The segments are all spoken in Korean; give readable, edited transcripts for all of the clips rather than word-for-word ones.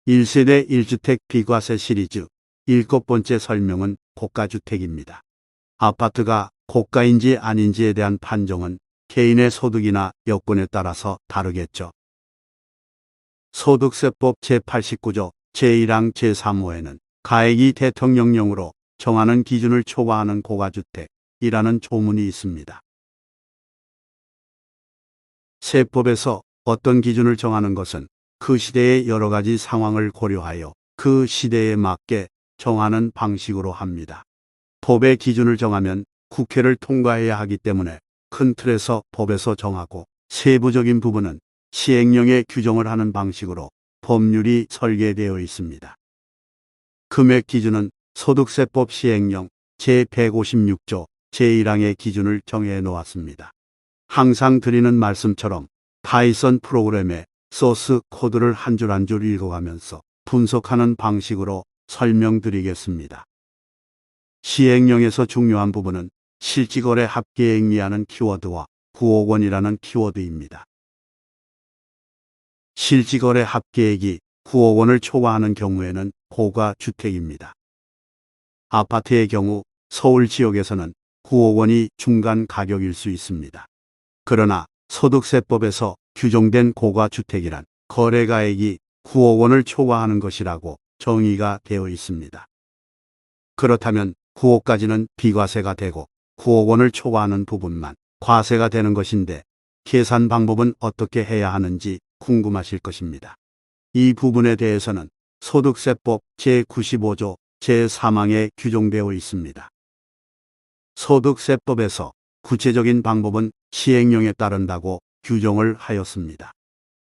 1세대 1주택 비과세 시리즈 7번째 설명은 고가주택입니다. 아파트가 고가인지 아닌지에 대한 판정은 개인의 소득이나 여건에 따라서 다르겠죠. 소득세법 제89조 제1항 제3호에는 가액이 대통령령으로 정하는 기준을 초과하는 고가주택이라는 조문이 있습니다. 세법에서 어떤 기준을 정하는 것은 그 시대의 여러 가지 상황을 고려하여 그 시대에 맞게 정하는 방식으로 합니다. 법의 기준을 정하면 국회를 통과해야 하기 때문에 큰 틀에서 법에서 정하고 세부적인 부분은 시행령에 규정을 하는 방식으로 법률이 설계되어 있습니다. 금액 기준은 소득세법 시행령 제156조 제1항의 기준을 정해 놓았습니다. 항상 드리는 말씀처럼 파이썬 프로그램의 소스 코드를 한 줄 한 줄 읽어가면서 분석하는 방식으로 설명드리겠습니다. 시행령에서 중요한 부분은 실지거래 합계액이라는 키워드와 9억 원이라는 키워드입니다. 실지거래 합계액이 9억 원을 초과하는 경우에는 고가주택입니다. 아파트의 경우 서울 지역에서는 9억 원이 중간 가격일 수 있습니다. 그러나 소득세법에서 규정된 고가주택이란 거래가액이 9억 원을 초과하는 것이라고 정의가 되어 있습니다. 그렇다면 9억까지는 비과세가 되고 9억 원을 초과하는 부분만 과세가 되는 것인데 계산 방법은 어떻게 해야 하는지 궁금하실 것입니다. 이 부분에 대해서는 소득세법 제95조 제3항에 규정되어 있습니다. 소득세법에서 구체적인 방법은 시행령에 따른다고 규정을 하였습니다.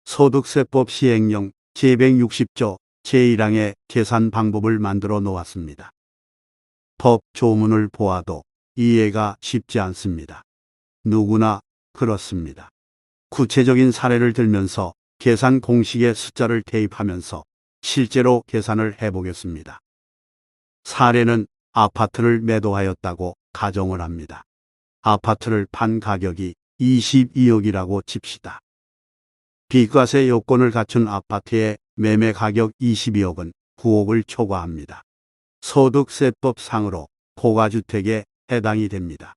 소득세법 시행령 제160조 제1항의 계산 방법을 만들어 놓았습니다. 법 조문을 보아도 이해가 쉽지 않습니다. 누구나 그렇습니다. 구체적인 사례를 들면서 계산 공식의 숫자를 대입하면서 실제로 계산을 해보겠습니다. 사례는 아파트를 매도하였다고 가정을 합니다. 아파트를 판 가격이 22억이라고 칩시다. 비과세 요건을 갖춘 아파트의 매매 가격 22억은 9억을 초과합니다. 소득세법상으로 고가주택에 해당이 됩니다.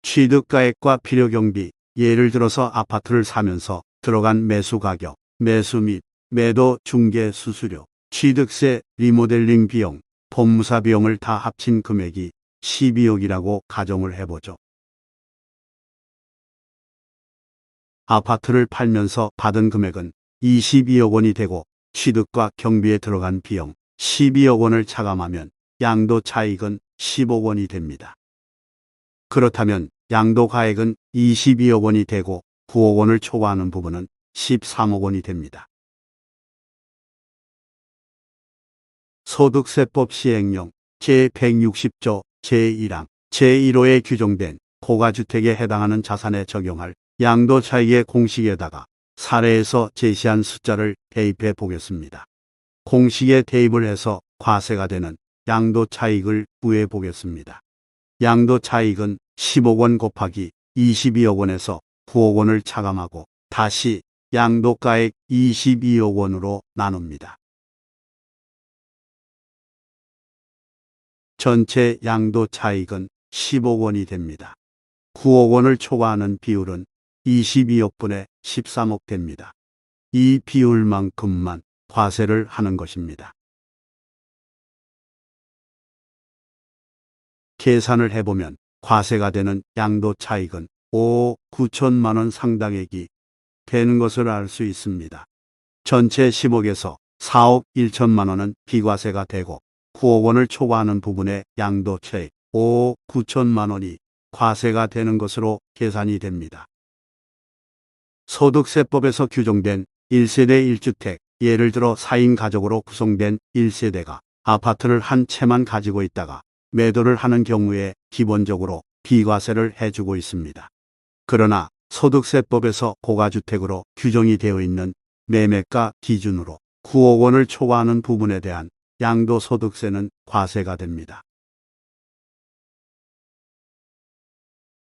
취득가액과 필요경비, 예를 들어서 아파트를 사면서 들어간 매수 가격, 매수 및 매도 중개 수수료, 취득세, 리모델링 비용, 법무사 비용을 다 합친 금액이 12억이라고 가정을 해보죠. 아파트를 팔면서 받은 금액은 22억 원이 되고 취득과 경비에 들어간 비용 12억 원을 차감하면 양도 차익은 10억 원이 됩니다. 그렇다면 양도 가액은 22억 원이 되고 9억 원을 초과하는 부분은 13억 원이 됩니다. 소득세법 시행령 제160조 제1항 제1호에 규정된 고가주택에 해당하는 자산에 적용할 양도차익의 공식에다가 사례에서 제시한 숫자를 대입해 보겠습니다. 공식에 대입을 해서 과세가 되는 양도차익을 구해 보겠습니다. 양도차익은 10억 원 곱하기 22억 원에서 9억 원을 차감하고 다시 양도가액 22억 원으로 나눕니다. 전체 양도차익은 10억 원이 됩니다. 9억 원을 초과하는 비율은 22억분의 13억 됩니다. 이 비율만큼만 과세를 하는 것입니다. 계산을 해보면 과세가 되는 양도차익은 5억 9천만 원 상당액이 되는 것을 알 수 있습니다. 전체 10억에서 4억 1천만 원은 비과세가 되고 9억 원을 초과하는 부분의 양도차익 5억 9천만 원이 과세가 되는 것으로 계산이 됩니다. 소득세법에서 규정된 1세대 1주택, 예를 들어 4인 가족으로 구성된 1세대가 아파트를 한 채만 가지고 있다가 매도를 하는 경우에 기본적으로 비과세를 해주고 있습니다. 그러나 소득세법에서 고가주택으로 규정이 되어 있는 매매가 기준으로 9억 원을 초과하는 부분에 대한 양도소득세는 과세가 됩니다.